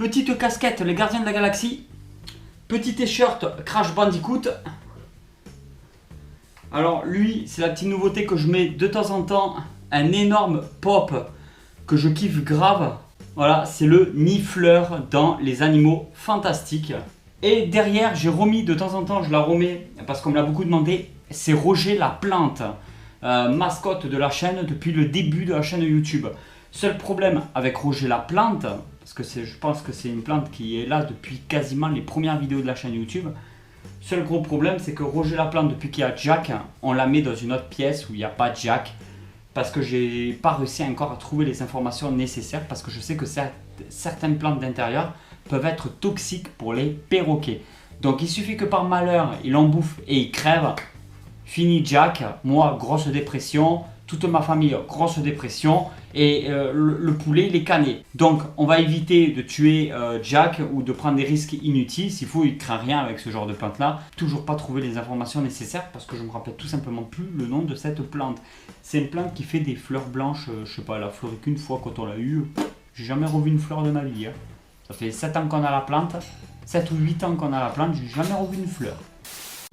Petite casquette, les gardiens de la galaxie. Petit t-shirt, Crash Bandicoot. Alors lui, c'est la petite nouveauté que je mets de temps en temps. Un énorme pop que je kiffe grave. Voilà, c'est le nifleur dans Les Animaux Fantastiques. Et derrière, j'ai remis de temps en temps, je la remets parce qu'on me l'a beaucoup demandé. C'est Roger la plante, mascotte de la chaîne depuis le début de la chaîne YouTube. Seul problème avec Roger la plante, parce que je pense que c'est une plante qui est là depuis quasiment les premières vidéos de la chaîne YouTube. Seul gros problème, c'est que Roger la plante, depuis qu'il y a Jack, on la met dans une autre pièce où il n'y a pas Jack. Parce que j'ai pas réussi encore à trouver les informations nécessaires, parce que je sais que certaines plantes d'intérieur peuvent être toxiques pour les perroquets. Donc il suffit que par malheur, il en bouffe et il crève. Fini Jack, moi grosse dépression, toute ma famille grosse dépression et le poulet il est cané. Donc on va éviter de tuer Jack ou de prendre des risques inutiles. S'il faut, il ne craint rien avec ce genre de plante là. Toujours pas trouver les informations nécessaires parce que je me rappelle tout simplement plus le nom de cette plante. C'est une plante qui fait des fleurs blanches, je sais pas, elle a fleuri qu'une fois quand on l'a eu. J'ai jamais revu une fleur de ma vie. Hein. Ça fait 7 ans qu'on a la plante, 7 ou 8 ans qu'on a la plante, j'ai jamais revu une fleur.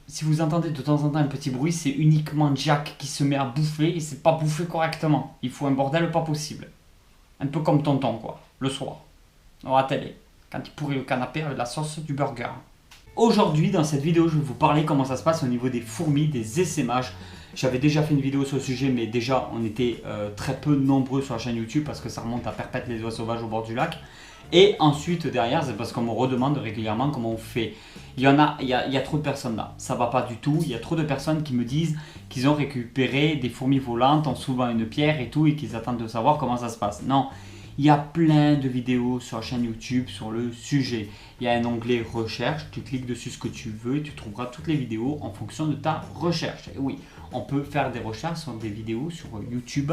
Si vous entendez de temps en temps un petit bruit, c'est uniquement Jack qui se met à bouffer et c'est pas bouffé correctement. Il faut un bordel pas possible. Un peu comme tonton quoi, le soir, à la télé, quand il pourrit le canapé avec la sauce du burger. Aujourd'hui, dans cette vidéo, je vais vous parler comment ça se passe au niveau des fourmis, des essaimages. J'avais déjà fait une vidéo sur le sujet, mais déjà on était très peu nombreux sur la chaîne YouTube parce que ça remonte à Perpète les oies sauvages au bord du lac. Et ensuite derrière, c'est parce qu'on me redemande régulièrement comment on fait. Il y a trop de personnes là, ça va pas du tout. Il y a trop de personnes qui me disent qu'ils ont récupéré des fourmis volantes en soulevant une pierre et tout et qu'ils attendent de savoir comment ça se passe. Non, il y a plein de vidéos sur la chaîne YouTube sur le sujet. Il y a un onglet recherche, tu cliques dessus ce que tu veux et tu trouveras toutes les vidéos en fonction de ta recherche. Et oui, on peut faire des recherches sur des vidéos sur YouTube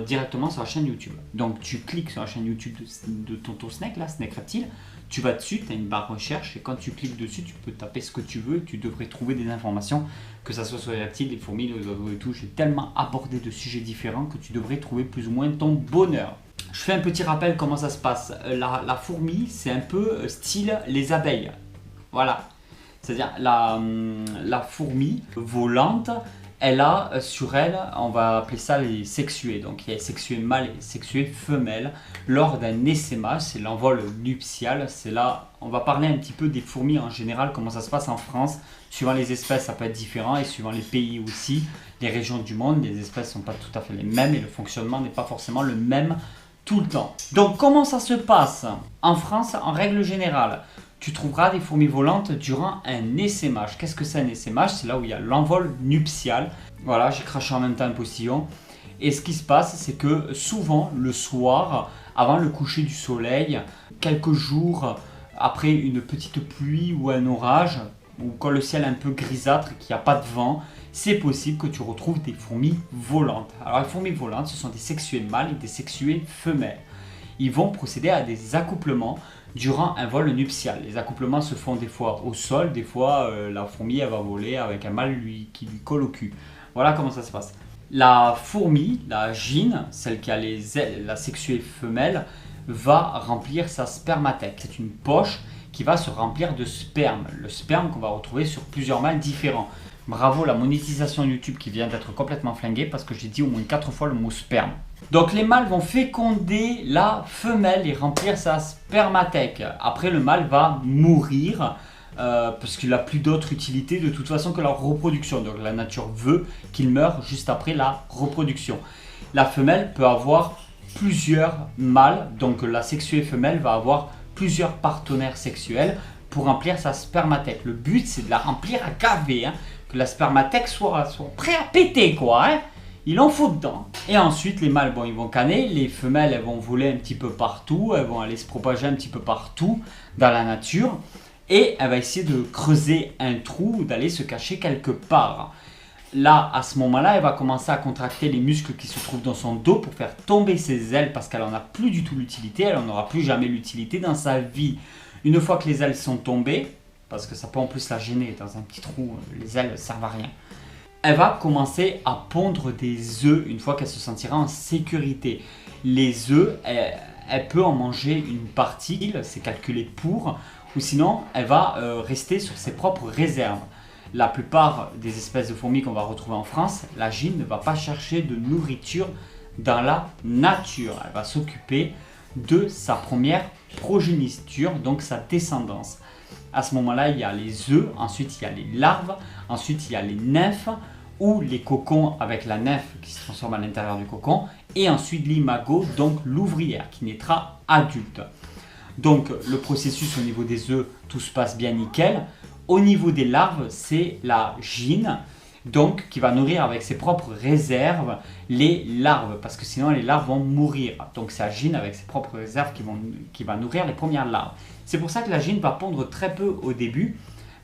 directement sur la chaîne YouTube. Donc tu cliques sur la chaîne YouTube de Tonton Snake, là, Snake Reptile, tu vas dessus, tu as une barre recherche et quand tu cliques dessus, tu peux taper ce que tu veux et tu devrais trouver des informations, que ce soit sur les reptiles, les fourmis, les oiseaux et tout. J'ai tellement abordé de sujets différents que tu devrais trouver plus ou moins ton bonheur. Je fais un petit rappel comment ça se passe. La fourmi, c'est un peu style les abeilles. Voilà. C'est-à-dire la fourmi volante, elle a sur elle, on va appeler ça les sexués. Donc il y a les sexués mâles et les sexués femelles. Lors d'un essaimage, c'est l'envol nuptial. C'est là, on va parler un petit peu des fourmis en général, comment ça se passe en France. Suivant les espèces, ça peut être différent et suivant les pays aussi, les régions du monde, les espèces ne sont pas tout à fait les mêmes et le fonctionnement n'est pas forcément le même tout le temps. Donc comment ça se passe en France en règle générale? Tu trouveras des fourmis volantes durant un essaimage. Qu'est-ce que c'est un essaimage? C'est là où il y a l'envol nuptial. Voilà, j'ai craché en même temps un postillon. Et ce qui se passe, c'est que souvent le soir, avant le coucher du soleil, quelques jours après une petite pluie ou un orage, ou quand le ciel est un peu grisâtre et qu'il n'y a pas de vent, c'est possible que tu retrouves des fourmis volantes. Alors les fourmis volantes, ce sont des sexuées mâles et des sexuées femelles. Ils vont procéder à des accouplements durant un vol nuptial. Les accouplements se font des fois au sol, des fois la fourmi elle va voler avec un mâle qui lui colle au cul. Voilà comment ça se passe. La fourmi, la gyne, celle qui a les ailes, la sexuée femelle, va remplir sa spermathèque. C'est une poche qui va se remplir de sperme. Le sperme qu'on va retrouver sur plusieurs mâles différents. Bravo la monétisation YouTube qui vient d'être complètement flinguée parce que j'ai dit au moins 4 fois le mot sperme. Donc les mâles vont féconder la femelle et remplir sa spermathèque. Après le mâle va mourir parce qu'il n'a plus d'autre utilité de toute façon que la reproduction. Donc la nature veut qu'il meure juste après la reproduction. La femelle peut avoir plusieurs mâles, donc la sexuée femelle va avoir plusieurs partenaires sexuels pour remplir sa spermathèque. Le but c'est de la remplir à caver, hein, que la spermathèque soit prêt à péter quoi. Hein. Il en faut dedans. Et ensuite les mâles bon, ils vont canner, les femelles elles vont voler un petit peu partout, elles vont aller se propager un petit peu partout dans la nature et elle va essayer de creuser un trou ou d'aller se cacher quelque part. Là, à ce moment-là, elle va commencer à contracter les muscles qui se trouvent dans son dos pour faire tomber ses ailes parce qu'elle n'en a plus du tout l'utilité, elle n'en aura plus jamais l'utilité dans sa vie. Une fois que les ailes sont tombées, parce que ça peut en plus la gêner dans un petit trou, les ailes ne servent à rien, elle va commencer à pondre des œufs une fois qu'elle se sentira en sécurité. Les œufs, elle peut en manger une partie, c'est calculé pour, ou sinon elle va rester sur ses propres réserves. La plupart des espèces de fourmis qu'on va retrouver en France, la gine ne va pas chercher de nourriture dans la nature. Elle va s'occuper de sa première progéniture, donc sa descendance. À ce moment-là, il y a les œufs, ensuite il y a les larves, ensuite il y a les nymphes ou les cocons avec la nymphe qui se transforme à l'intérieur du cocon, et ensuite l'imago, donc l'ouvrière qui naîtra adulte. Donc le processus au niveau des œufs, tout se passe bien nickel. Au niveau des larves, c'est la gine, donc qui va nourrir avec ses propres réserves les larves, parce que sinon les larves vont mourir. Donc c'est la gine avec ses propres réserves qui va nourrir les premières larves. C'est pour ça que la gine va pondre très peu au début,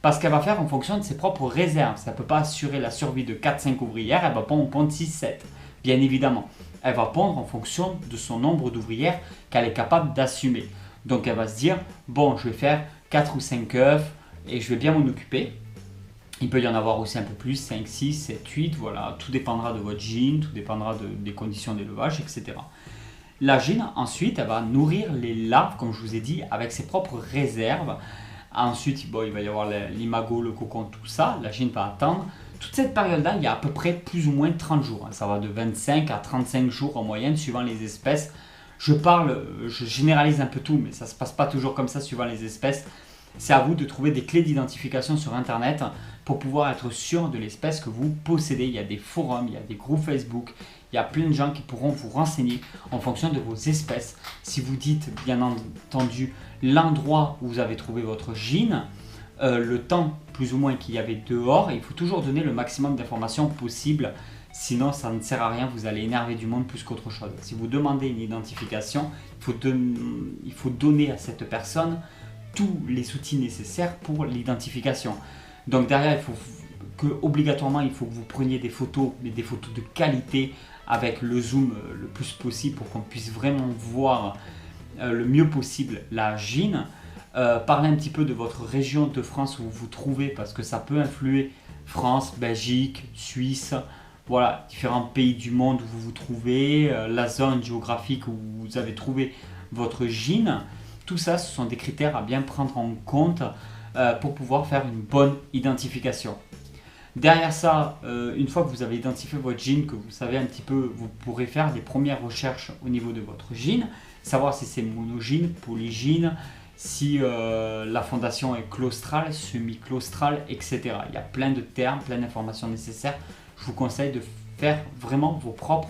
parce qu'elle va faire en fonction de ses propres réserves. Ça ne peut pas assurer la survie de 4-5 ouvrières, elle va pas en pondre 6-7, bien évidemment. Elle va pondre en fonction de son nombre d'ouvrières qu'elle est capable d'assumer. Donc elle va se dire, bon, je vais faire 4 ou 5 œufs et je vais bien m'en occuper. Il peut y en avoir aussi un peu plus, 5, 6, 7, 8, voilà. Tout dépendra de votre gine, tout dépendra des conditions d'élevage, etc. La gine, ensuite, elle va nourrir les larves, comme je vous ai dit, avec ses propres réserves. Ensuite, bon, il va y avoir l'imago, le cocon, tout ça. La gine va attendre. Toute cette période-là, il y a à peu près plus ou moins 30 jours. Ça va de 25 à 35 jours en moyenne, suivant les espèces. Je généralise un peu tout, mais ça ne se passe pas toujours comme ça, suivant les espèces. C'est à vous de trouver des clés d'identification sur Internet pour pouvoir être sûr de l'espèce que vous possédez. Il y a des forums, il y a des groupes Facebook, il y a plein de gens qui pourront vous renseigner en fonction de vos espèces. Si vous dites bien entendu l'endroit où vous avez trouvé votre gine, le temps plus ou moins qu'il y avait dehors, il faut toujours donner le maximum d'informations possible. Sinon, ça ne sert à rien, vous allez énerver du monde plus qu'autre chose. Si vous demandez une identification, il faut donner à cette personne tous les outils nécessaires pour l'identification. Donc derrière, obligatoirement, il faut que vous preniez des photos, mais des photos de qualité avec le zoom le plus possible pour qu'on puisse vraiment voir le mieux possible la gine. Parlez un petit peu de votre région de France où vous vous trouvez, parce que ça peut influer France, Belgique, Suisse, voilà, différents pays du monde où vous vous trouvez, la zone géographique où vous avez trouvé votre gine. Tout ça, ce sont des critères à bien prendre en compte pour pouvoir faire une bonne identification. Derrière ça, une fois que vous avez identifié votre gine, que vous savez un petit peu, vous pourrez faire des premières recherches au niveau de votre gine, savoir si c'est monogyne, polygyne, si la fondation est claustrale, semi-claustrale, etc. Il y a plein de termes, plein d'informations nécessaires. Je vous conseille de faire vraiment vos propres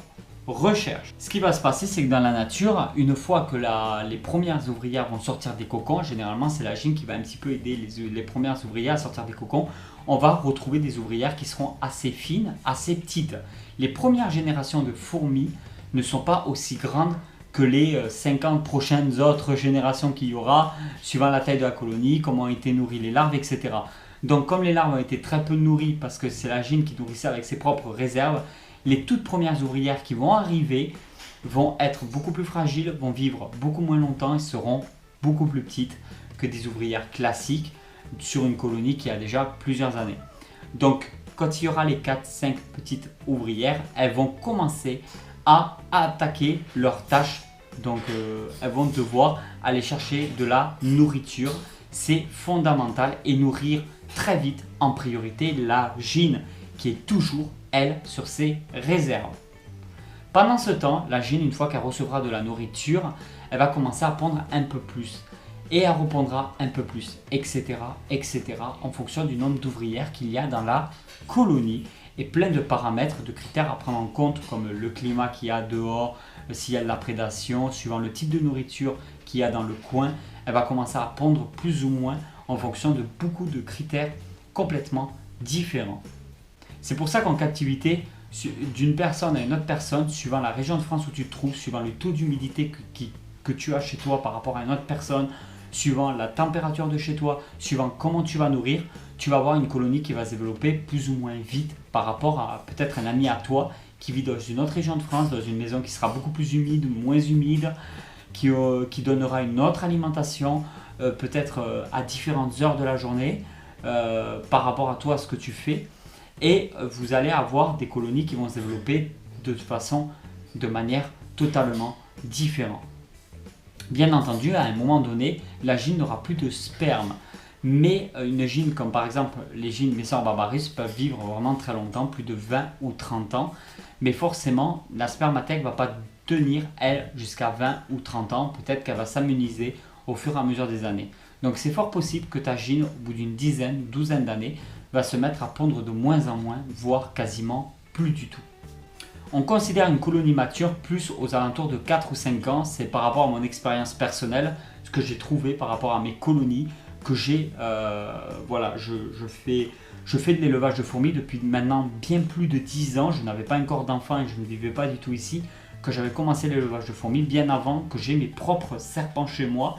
recherches. Ce qui va se passer, c'est que dans la nature, une fois que les premières ouvrières vont sortir des cocons, généralement c'est la gine qui va un petit peu aider les premières ouvrières à sortir des cocons, on va retrouver des ouvrières qui seront assez fines, assez petites. Les premières générations de fourmis ne sont pas aussi grandes que les 50 prochaines autres générations qu'il y aura, suivant la taille de la colonie, comment ont été nourries les larves, etc. Donc comme les larves ont été très peu nourries, parce que c'est la gine qui nourrissait avec ses propres réserves, les toutes premières ouvrières qui vont arriver vont être beaucoup plus fragiles, vont vivre beaucoup moins longtemps et seront beaucoup plus petites que des ouvrières classiques sur une colonie qui a déjà plusieurs années. Donc quand il y aura les 4-5 petites ouvrières, elles vont commencer à attaquer leurs tâches. Donc elles vont devoir aller chercher de la nourriture. C'est fondamental, et nourrir très vite en priorité la gine qui est toujours, elle, sur ses réserves. Pendant ce temps, la gine, une fois qu'elle recevra de la nourriture, elle va commencer à pondre un peu plus et elle repondra un peu plus, etc., etc., en fonction du nombre d'ouvrières qu'il y a dans la colonie, et plein de paramètres, de critères à prendre en compte, comme le climat qu'il y a dehors, s'il y a de la prédation, suivant le type de nourriture qu'il y a dans le coin. Elle va commencer à pondre plus ou moins en fonction de beaucoup de critères complètement différents. C'est pour ça qu'en captivité, d'une personne à une autre personne, suivant la région de France où tu te trouves, suivant le taux d'humidité que tu as chez toi par rapport à une autre personne, suivant la température de chez toi, suivant comment tu vas nourrir, tu vas avoir une colonie qui va se développer plus ou moins vite par rapport à peut-être un ami à toi qui vit dans une autre région de France, dans une maison qui sera beaucoup plus humide ou moins humide, qui donnera une autre alimentation, peut-être à différentes heures de la journée par rapport à toi, à ce que tu fais. Et vous allez avoir des colonies qui vont se développer de manière totalement différente. Bien entendu, à un moment donné, la gine n'aura plus de sperme. Mais une gine comme par exemple les gines Messor barbarus peuvent vivre vraiment très longtemps, plus de 20 ou 30 ans. Mais forcément, la spermathèque ne va pas tenir, elle, jusqu'à 20 ou 30 ans. Peut-être qu'elle va s'amenuiser au fur et à mesure des années. Donc c'est fort possible que ta gine, au bout d'une dizaine, douzaine d'années, va se mettre à pondre de moins en moins, voire quasiment plus du tout. On considère une colonie mature plus aux alentours de 4 ou 5 ans. C'est par rapport à mon expérience personnelle, ce que j'ai trouvé par rapport à mes colonies, que j'ai, voilà, je fais de l'élevage de fourmis depuis maintenant bien plus de 10 ans. Je n'avais pas encore d'enfants et je ne vivais pas du tout ici, que j'avais commencé l'élevage de fourmis bien avant que j'ai mes propres serpents chez moi.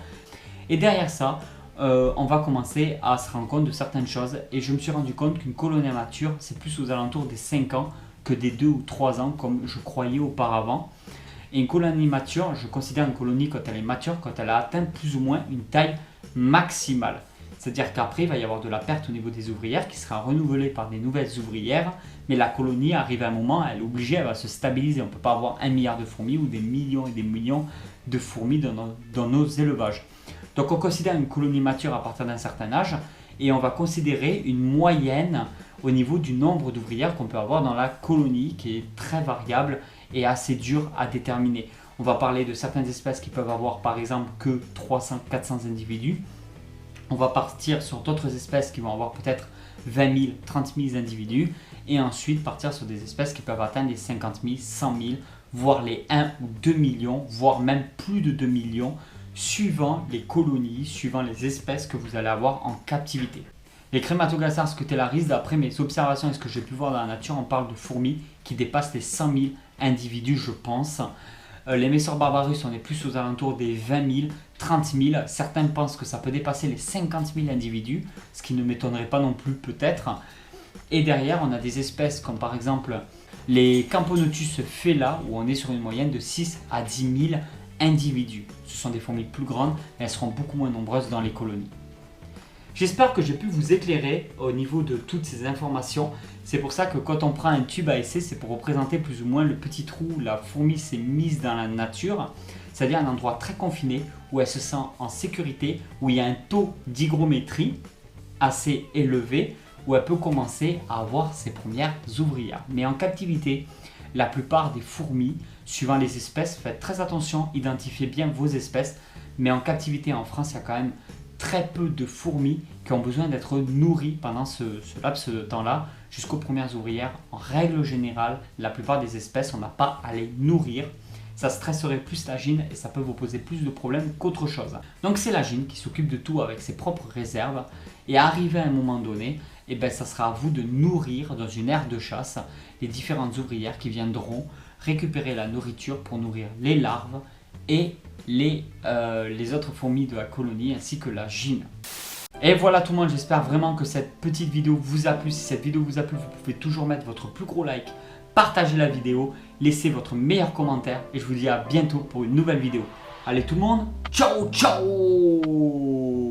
Et derrière ça, on va commencer à se rendre compte de certaines choses et je me suis rendu compte qu'une colonie mature, c'est plus aux alentours des 5 ans que des 2 ou 3 ans comme je croyais auparavant. Et une colonie mature, je considère une colonie quand elle est mature, quand elle a atteint plus ou moins une taille maximale. C'est-à-dire qu'après, il va y avoir de la perte au niveau des ouvrières qui sera renouvelée par des nouvelles ouvrières. Mais la colonie arrive à un moment, elle est obligée, elle va se stabiliser. On ne peut pas avoir 1 milliard de fourmis ou des millions et des millions de fourmis dans nos élevages. Donc on considère une colonie mature à partir d'un certain âge et on va considérer une moyenne au niveau du nombre d'ouvrières qu'on peut avoir dans la colonie qui est très variable et assez dur à déterminer. On va parler de certaines espèces qui peuvent avoir par exemple que 300-400 individus. On va partir sur d'autres espèces qui vont avoir peut-être 20 000, 30 000 individus et ensuite partir sur des espèces qui peuvent atteindre les 50 000, 100 000, voire les 1 ou 2 millions, voire même plus de 2 millions, suivant les colonies, suivant les espèces que vous allez avoir en captivité. Les Crématogasthares scutellaris, d'après mes observations et ce que j'ai pu voir dans la nature, on parle de fourmis qui dépassent les 100 000 individus, je pense. Les Messor barbarus, on est plus aux alentours des 20 000, 30 000. Certains pensent que ça peut dépasser les 50 000 individus, ce qui ne m'étonnerait pas non plus peut-être. Et derrière, on a des espèces comme par exemple les Camponotus fela, où on est sur une moyenne de 6 à 10 000 individus. Ce sont des fourmis plus grandes, mais elles seront beaucoup moins nombreuses dans les colonies. J'espère que j'ai pu vous éclairer au niveau de toutes ces informations. C'est pour ça que quand on prend un tube à essai, c'est pour représenter plus ou moins le petit trou où la fourmi s'est mise dans la nature. C'est-à-dire un endroit très confiné où elle se sent en sécurité, où il y a un taux d'hygrométrie assez élevé, où elle peut commencer à avoir ses premières ouvrières. Mais en captivité, la plupart des fourmis, suivant les espèces, faites très attention, identifiez bien vos espèces. Mais en captivité en France, il y a quand même très peu de fourmis qui ont besoin d'être nourries pendant ce laps de temps-là jusqu'aux premières ouvrières. En règle générale, la plupart des espèces, on n'a pas à les nourrir. Ça stresserait plus la gine et ça peut vous poser plus de problèmes qu'autre chose. Donc c'est la gine qui s'occupe de tout avec ses propres réserves et arrivé à un moment donné, ça sera à vous de nourrir dans une aire de chasse les différentes ouvrières qui viendront récupérer la nourriture pour nourrir les larves et les autres fourmis de la colonie ainsi que la gine. Et voilà tout le monde, j'espère vraiment que cette petite vidéo vous a plu. Si cette vidéo vous a plu, vous pouvez toujours mettre votre plus gros like, partager la vidéo, laisser votre meilleur commentaire et je vous dis à bientôt pour une nouvelle vidéo. Allez tout le monde, ciao ciao!